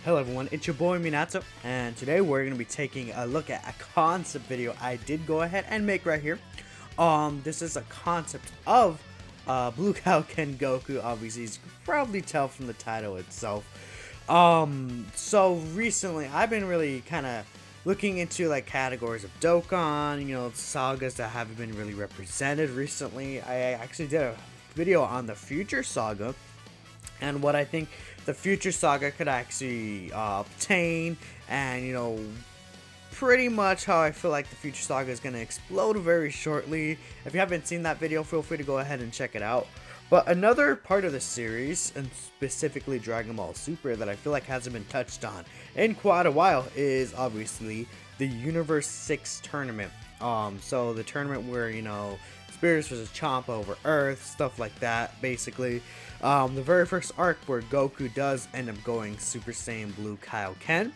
Hello everyone, it's your boy Minato, and today we're going to be taking a look at a concept video I did go ahead and make right here. This is a concept of Blue Kaioken Goku. Obviously, as you can probably tell from the title itself. So recently I've been really kind of looking into like categories of Dokkan, sagas that haven't been really represented recently. I actually did a video on the Future Saga and what I think the Future Saga could actually obtain, and pretty much how I feel like the Future Saga is going to explode very shortly. If you haven't seen that video, feel free to go ahead and check it out. But another part of the series, and specifically Dragon Ball Super, that I feel like hasn't been touched on in quite a while is obviously the Universe 6 tournament. So the tournament where, Spirits vs. Champa over Earth, stuff like that, basically. The very first arc where Goku does end up going Super Saiyan Blue Kaioken.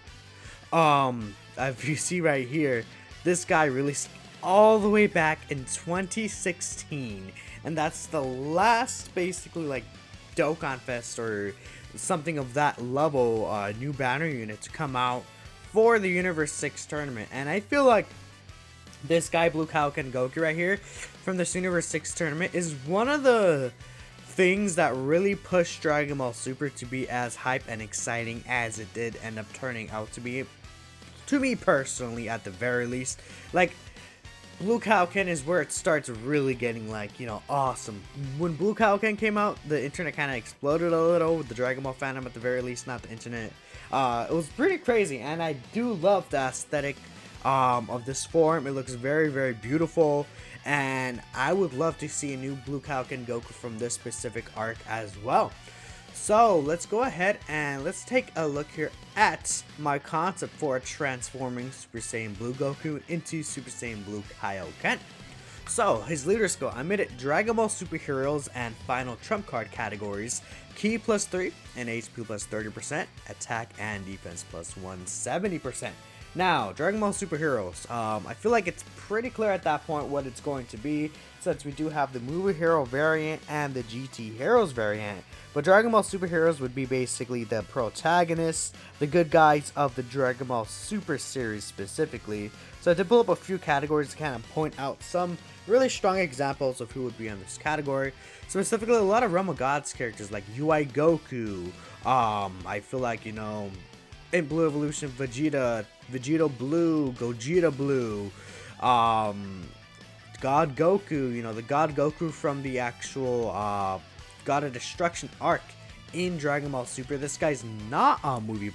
If you see right here, this guy released all the way back in 2016. And that's the last, basically, like, Dokkan Fest or something of that level, new banner unit to come out for the Universe 6 tournament. And I feel like this guy, Blue Kaioken Goku right here, from this Universe 6 tournament, is one of the things that really pushed Dragon Ball Super to be as hype and exciting as it did end up turning out to be. To me personally, at the very least, like, Blue Kaioken is where it starts really getting, like, awesome. When Blue Kaioken came out, the internet kind of exploded a little with the Dragon Ball fandom, at the very least, not the internet. It was pretty crazy, and I do love the aesthetic of this form. It looks very, very beautiful, and I would love to see a new Blue Kaioken Goku from this specific arc as well. So let's go ahead and let's take a look here at my concept for transforming Super Saiyan Blue Goku into Super Saiyan Blue Kaioken. So his leader skill, I made it Dragon Ball Superheroes and Final Trump Card categories, Ki +3 and HP +30%, Attack and Defense +170%. Now, Dragon Ball Superheroes, I feel like it's pretty clear at that point what it's going to be, since we do have the Movie Hero variant and the GT Heroes variant. But Dragon Ball Superheroes would be basically the protagonists, the good guys of the Dragon Ball Super series specifically. So to pull up a few categories to kind of point out some really strong examples of who would be in this category. Specifically, a lot of Realm of Gods characters like UI Goku. I feel like, in Blue Evolution, Vegeta Blue, Gogeta Blue, God Goku, the God Goku from the actual God of Destruction arc in Dragon Ball Super. This guy's not on Movie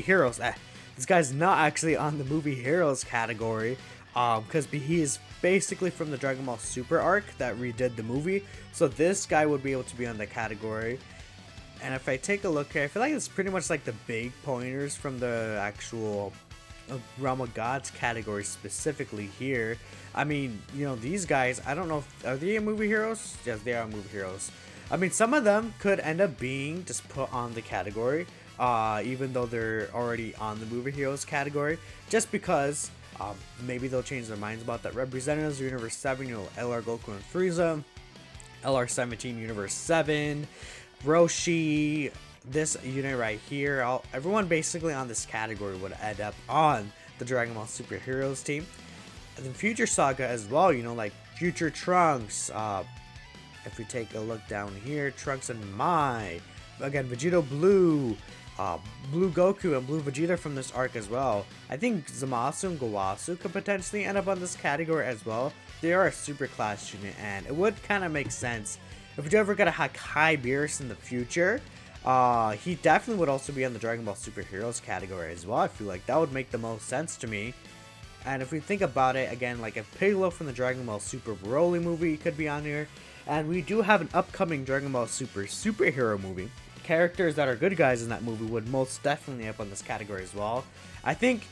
Heroes. This guy's not actually on the Movie Heroes category, because he is basically from the Dragon Ball Super arc that redid the movie. So this guy would be able to be on the category. And if I take a look here, I feel like it's pretty much like the big pointers from the actual Realm of Gods category specifically here. I mean, these guys, I don't know are they in Movie Heroes? Yes, they are Movie Heroes. I mean, some of them could end up being just put on the category, even though they're already on the Movie Heroes category, just because maybe they'll change their minds about that. Representatives of Universe 7, LR Goku and Frieza, LR17 Universe 7, Roshi, this unit right here, everyone basically on this category would end up on the Dragon Ball Superheroes team. And the Future Saga as well, like Future Trunks. If we take a look down here, Trunks and Mai, again Vegeta Blue, Blue Goku and Blue Vegeta from this arc as well. I think Zamasu and Gowasu could potentially end up on this category as well. They are a super class unit, and it would kind of make sense if you ever get a high Beerus in the future. He definitely would also be on the Dragon Ball Superheroes category as well. I feel like that would make the most sense to me. And if we think about it, again, like if Piccolo from the Dragon Ball Super Broly movie could be on here. And we do have an upcoming Dragon Ball Super superhero movie. Characters that are good guys in that movie would most definitely up on this category as well. I think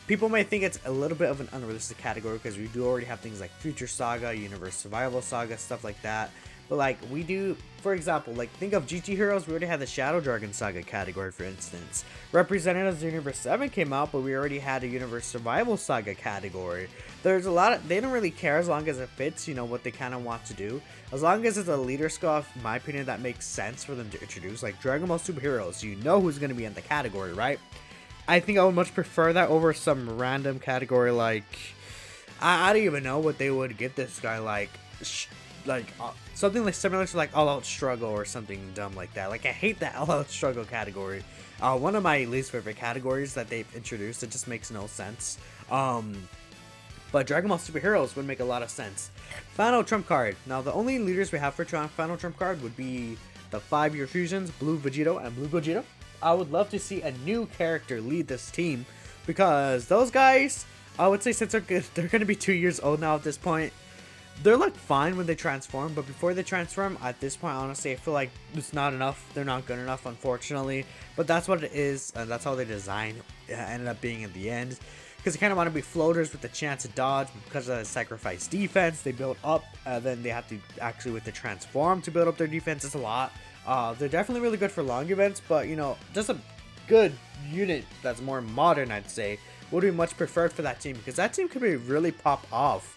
people may think it's a little bit of an unrealistic category because we do already have things like Future Saga, Universe Survival Saga, stuff like that. But like we do, for example, like think of GT Heroes, we already had the Shadow Dragon Saga category, for instance. Representatives Universe 7 came out, but we already had a Universe Survival Saga category. There's a lot of, they don't really care as long as it fits, you know, what they kind of want to do. As long as it's a leader skill, in my opinion, that makes sense for them to introduce. Like Dragon Ball Superheroes, you know who's going to be in the category, right? I think I would much prefer that over some random category like, I don't even know what they would give this guy, like something like similar to like All Out Struggle or something dumb like that. Like I hate that All Out Struggle category. One of my least favorite categories that they've introduced. It just makes no sense. But Dragon Ball Superheroes would make a lot of sense. Final Trump card. Now the only leaders we have for Final Trump card would be the 5-year fusions, Blue Vegito and Blue Gogeta. I would love to see a new character lead this team because those guys, I would say since they're going to be 2 years old now at this point, they're like fine when they transform, but before they transform, at this point, honestly, I feel like it's not enough. They're not good enough, unfortunately, but that's what it is, and that's how they design ended up being in the end. Because they kind of want to be floaters with the chance to dodge because of the sacrifice defense. They build up, then they have to actually with the transform to build up their defense. It's a lot. They're definitely really good for long events, but you know, just a good unit that's more modern, I'd say, would be much preferred for that team because that team could be really pop off.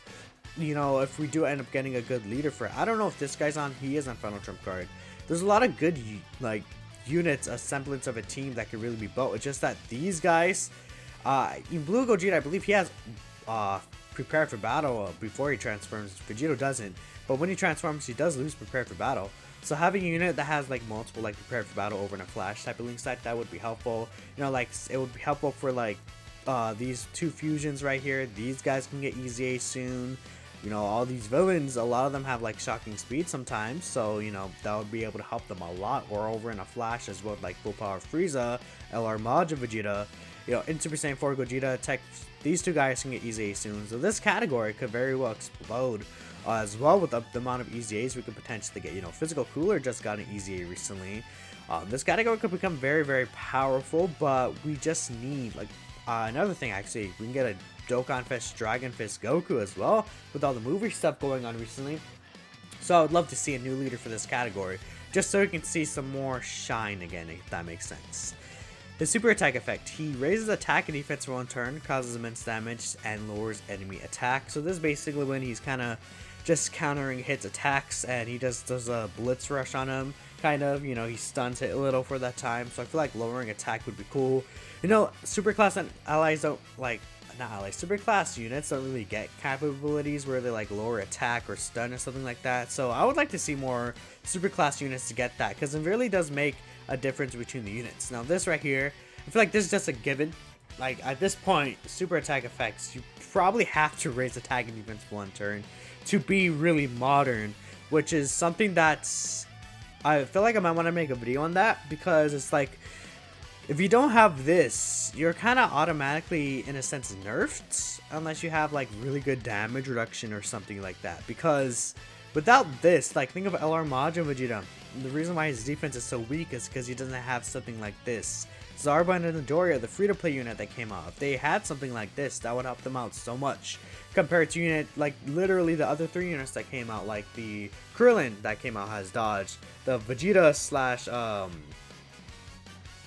You know, if we do end up getting a good leader for it. I don't know if this guy's on. He is on Final Trump card. There's a lot of good like units, a semblance of a team that could really be built. It's just that these guys. In Blue Gogeta, I believe he has prepared for battle before he transforms. Vegito doesn't, but when he transforms, he does lose prepared for battle. So having a unit that has like multiple like prepared for battle over in a flash type of link set, that would be helpful. You know, like it would be helpful for like these two fusions right here. These guys can get EZA soon. You know, all these villains, a lot of them have like shocking speed sometimes, so you know that would be able to help them a lot. Or over in a flash as well, like full power Frieza, LR Majin Vegeta. You know, in Super Saiyan 4 Gogeta Tech, these two guys can get EZA soon. So this category could very well explode as well with the amount of EZAs we could potentially get. You know, Physical Cooler just got an EZA recently. This category could become very, very powerful, but we just need, like, another thing actually, we can get a Dokkan Fist, Dragon Fist Goku as well with all the movie stuff going on recently. So I would love to see a new leader for this category, just so we can see some more shine again, if that makes sense. His super attack effect, he raises attack and defense for 1 turn, causes immense damage, and lowers enemy attack. So this is basically when he's kind of just countering hits attacks, and he just does a blitz rush on him, kind of, you know, he stuns it a little for that time. So I feel like lowering attack would be cool. You know, superclass and allies don't, like, not allies, superclass units don't really get capabilities where they like lower attack or stun or something like that. So I would like to see more superclass units to get that, because it really does make a difference between the units. Now this right here, I feel like this is just a given. Like at this point, super attack effects, you probably have to raise attack and defense for 1 turn to be really modern, which is something that's, I feel like I might want to make a video on that, because it's like, if you don't have this, you're kind of automatically, in a sense, nerfed, unless you have like really good damage reduction or something like that. Because without this, like think of LR Majin Vegeta, the reason why his defense is so weak is because he doesn't have something like this. Zarba and Midoriya, the free-to-play unit that came out, if they had something like this, that would help them out so much. Compared to unit, like literally the other 3 units that came out, like the Krillin that came out has dodge, the Vegeta slash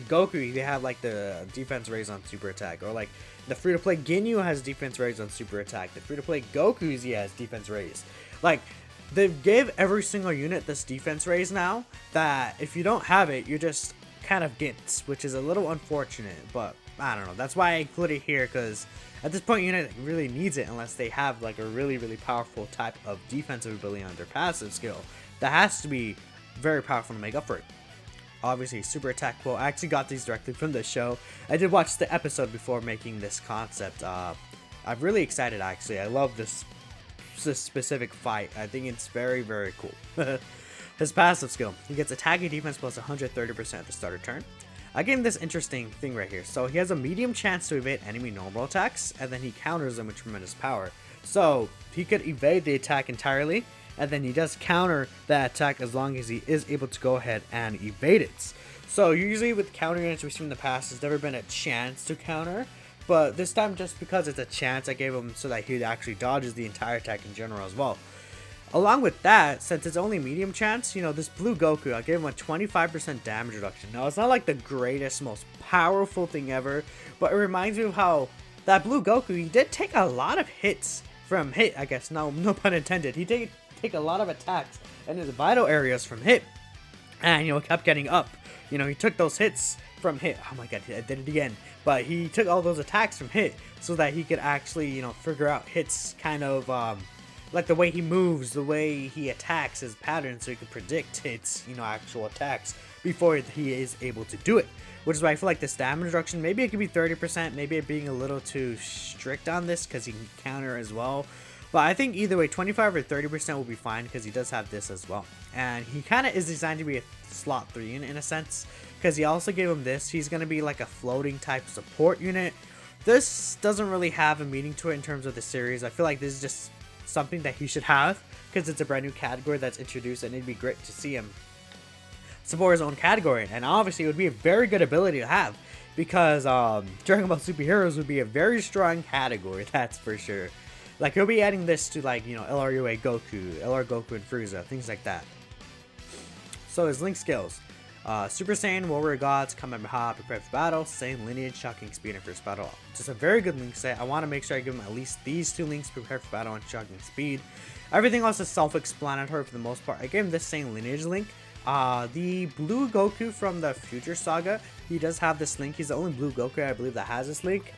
Goku, they have like the defense raise on super attack, or like the free-to-play Ginyu has defense raise on super attack, the free-to-play Goku's has defense raise. Like, they gave every single unit this defense raise now, that if you don't have it, you're just kind of gimps, which is a little unfortunate, but I don't know. That's why I included it here, because at this point, unit really needs it unless they have like a really, really powerful type of defensive ability on their passive skill. That has to be very powerful to make up for it. Obviously, super attack. Well, I actually got these directly from the show. I did watch the episode before making this concept. I'm really excited, actually. I love this specific fight. I think it's very, very cool. His passive skill, he gets attack and defense plus 130% at the start of turn. I gave him this interesting thing right here. So he has a medium chance to evade enemy normal attacks, and then he counters them with tremendous power. So he could evade the attack entirely, and then he does counter that attack as long as he is able to go ahead and evade it. So usually with counter units we've seen in the past, there's never been a chance to counter. But this time, just because it's a chance, I gave him so that he actually dodges the entire attack in general as well. Along with that, since it's only medium chance, this blue Goku, I gave him a 25% damage reduction. Now, it's not like the greatest, most powerful thing ever, but it reminds me of how that blue Goku, he did take a lot of hits from hit, I guess, no pun intended. He did take a lot of attacks in his vital areas from hit, and, kept getting up. He took those hits from hit. Oh my god, I did it again. But he took all those attacks from hit so that he could actually, figure out hits kind of, like the way he moves, the way he attacks, his patterns, so he can predict hits, actual attacks before he is able to do it. Which is why I feel like this damage reduction, maybe it could be 30%, maybe it being a little too strict on this because he can counter as well. But I think either way, 25 or 30% will be fine because he does have this as well. And he kind of is designed to be a slot 3 in a sense, because he also gave him this. He's going to be like a floating type support unit. This doesn't really have a meaning to it in terms of the series. I feel like this is just something that he should have because it's a brand new category that's introduced, and it'd be great to see him support his own category. And obviously it would be a very good ability to have because Dragon Ball Superheroes would be a very strong category, that's for sure. Like, he'll be adding this to, like, LRUA Goku, LR Goku and Frieza, things like that. So his link skills: Super Saiyan, Warrior Gods, Kamehameha, Prepare for Battle, Saiyan Lineage, Shocking Speed, and First Battle. Just a very good link set. I want to make sure I give him at least these 2 links: Prepare for Battle and Shocking Speed. Everything else is self-explanatory for the most part. I gave him this Saiyan Lineage link. The blue Goku from the Future Saga, he does have this link. He's the only blue Goku I believe that has this link.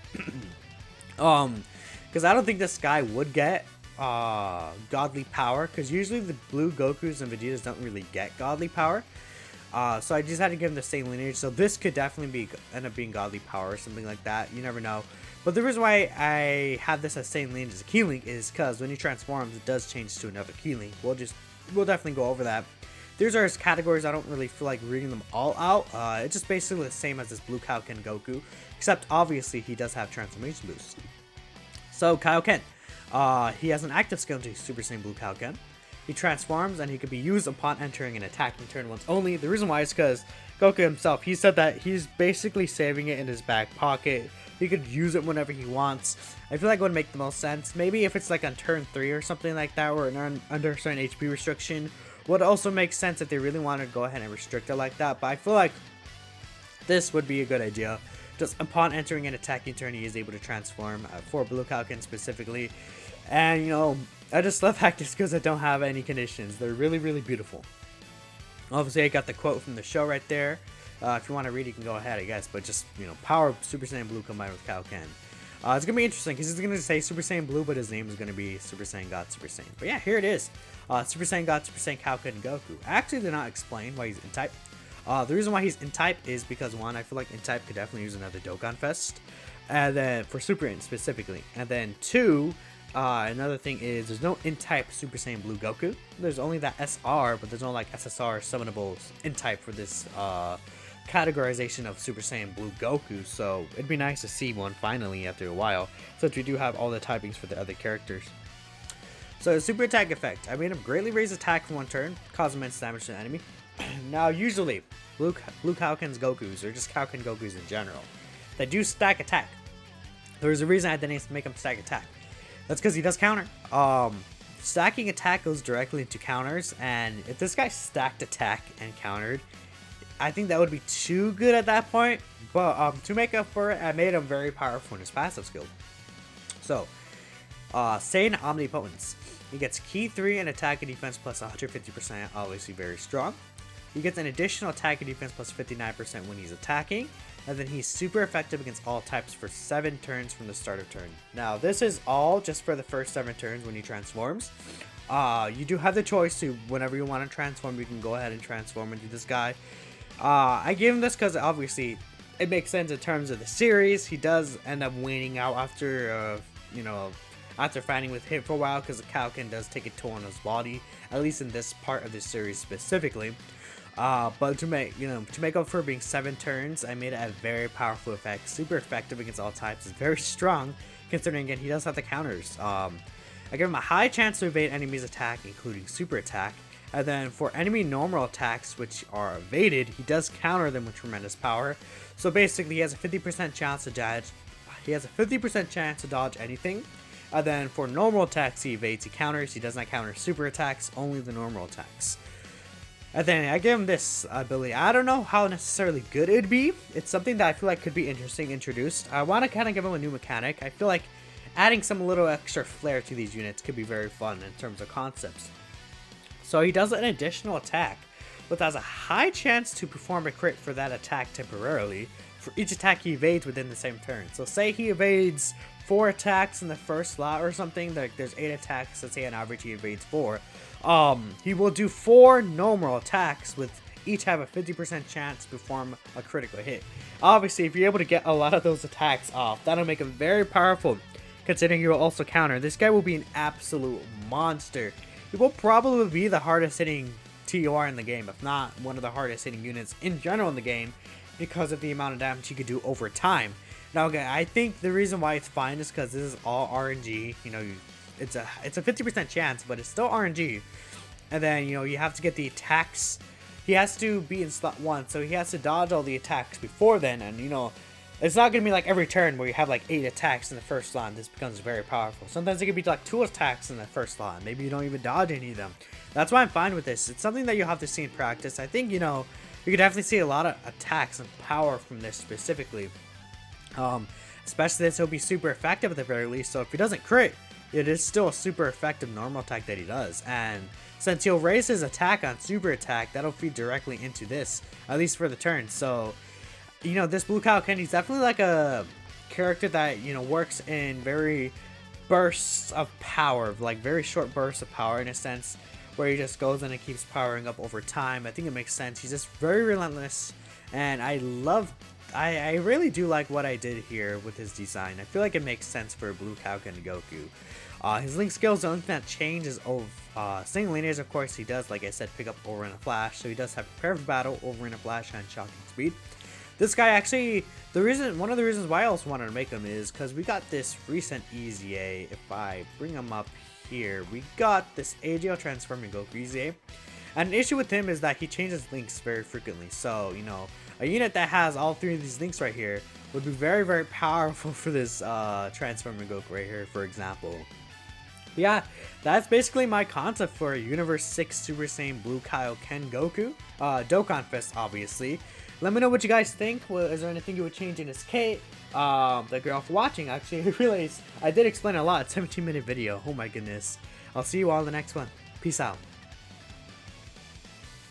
Because I don't think this guy would get godly power, because usually the blue Gokus and Vegetas don't really get godly power. So I just had to give him the same lineage. So this could definitely end up being godly power or something like that. You never know. But the reason why I have this as same lineage as a key link is because when he transforms, it does change to another key link. We'll definitely go over that. These are his categories. I don't really feel like reading them all out. It's just basically the same as this blue Kaioken Goku, except obviously he does have transformation boost. So Kaioken, he has an active skill to Super Saiyan Blue Kaioken. He transforms and he can be used upon entering an attacking turn once only. The reason why is because Goku himself, he said that he's basically saving it in his back pocket. He could use it whenever he wants. I feel like it would make the most sense. Maybe if it's like on turn 3 or something like that, or under a certain HP restriction, would also make sense if they really wanted to go ahead and restrict it like that. But I feel like this would be a good idea. Just upon entering an attacking turn, he is able to transform for Blue Kaioken specifically. And, I just love Hactus because I don't have any conditions. They're really, really beautiful. Obviously, I got the quote from the show right there. If you want to read it, you can go ahead, I guess. But just, power Super Saiyan Blue combined with Kaioken. It's going to be interesting because he's going to say Super Saiyan Blue, but his name is going to be Super Saiyan God Super Saiyan. But yeah, here it is. Super Saiyan God Super Saiyan Kaioken and Goku. Actually, they're not explained why he's in type. The reason why he's in type is because, one, I feel like in type could definitely use another Dokkan Fest, and then for Super in specifically, and then 2, another thing is there's no in type Super Saiyan Blue Goku. There's only that SR, but there's no like SSR summonables in type for this categorization of Super Saiyan Blue Goku. So it'd be nice to see one finally after a while, since we do have all the typings for the other characters. So super attack effect: I made him greatly raise attack for 1 turn, cause immense damage to the enemy. Now, usually, Blue Kaioken's Gokus, or just Kaioken Gokus in general, they do stack attack. There's a reason I didn't make him stack attack. That's because he does counter. Stacking attack goes directly into counters, and if this guy stacked attack and countered, I think that would be too good at that point. But to make up for it, I made him very powerful in his passive skill. So, Saiyan Omnipotence. He gets Key 3 and attack and defense plus 150%, obviously very strong. He gets an additional attack and defense plus 59% when he's attacking, and then he's super effective against all types for 7 turns from the start of turn. Now, this is all just for the first 7 turns when he transforms. You do have the choice to, whenever you want to transform, you can go ahead and transform into this guy. I gave him this because obviously it makes sense in terms of the series. He does end up waning out after, after fighting with him for a while, because the Kaioken does take a toll on his body, at least in this part of the series specifically. But to make up for being 7 turns, I made it a very powerful effect, super effective against all types. It's very strong, considering again he does have the counters. I give him a high chance to evade enemies' attack, including super attack. And then for enemy normal attacks, which are evaded, he does counter them with tremendous power. So basically, he has a 50% chance to dodge. He has a 50% chance to dodge anything, And then for normal attacks, he evades, he counters. He does not counter super attacks, only the normal attacks. And then I give him this ability. I don't know how necessarily good it'd be. It's something that I feel like could be interesting introduced. I want to kind of give him a new mechanic. I feel like adding some little extra flair to these units could be very fun in terms of concepts. So he does an additional attack, but has a high chance to perform a crit for that attack temporarily for each attack he evades within the same turn. So say he evades 4 attacks in the first slot or something, like there's 8 attacks, let's say on average he evades 4. He will do 4 normal attacks with each have a 50% chance to perform a critical hit. Obviously, if you're able to get a lot of those attacks off, that'll make him very powerful, considering he will also counter. This guy will be an absolute monster. He will probably be the hardest hitting TOR in the game, if not one of the hardest hitting units in general in the game, because of the amount of damage he could do over time. Now, okay, I think the reason why it's fine is because this is all RNG. You know, it's a 50% chance, but it's still RNG. And then, you know, you have to get the attacks. He has to be in slot 1, so he has to dodge all the attacks before then. And, you know, it's not going to be like every turn where you have like 8 attacks in the first slot. This becomes very powerful. Sometimes it could be like 2 attacks in the first slot. Maybe you don't even dodge any of them. That's why I'm fine with this. It's something that you'll have to see in practice. I think, you know, you could definitely see a lot of attacks and power from this specifically. Especially this, he'll be super effective at the very least. So if he doesn't crit, it is still a super effective normal attack that he does. And since he'll raise his attack on super attack, that'll feed directly into this, at least for the turn. So, you know, this Blue Kaioken, he's definitely like a character that, you know, works in very bursts of power, like very short bursts of power in a sense, where he just goes in and keeps powering up over time. I think it makes sense. He's just very relentless, and I really do like what I did here with his design. I feel like it makes sense for Blue Kaioken Goku. His link skills, the only thing that changes over single lineage, of course, he does, like I said, pick up Overrun and Flash. So he does have Prepare for Battle, Overrun and Flash, and Shocking Speed. This guy actually, one of the reasons why I also wanted to make him is because we got this recent EZA. If I bring him up here, we got this AGL Transforming Goku EZA. And an issue with him is that he changes links very frequently. So, you know, a unit that has all 3 of these links right here would be very, very powerful for this Transforming Goku right here, for example. But yeah, that's basically my concept for Universe 6 Super Saiyan Blue Kaioken Goku. Dokkan Fest, obviously. Let me know what you guys think. Is there anything you would change in his kit? Thank you all for watching. Actually, I realized I did explain a lot. 17-minute video. Oh my goodness. I'll see you all in the next one. Peace out.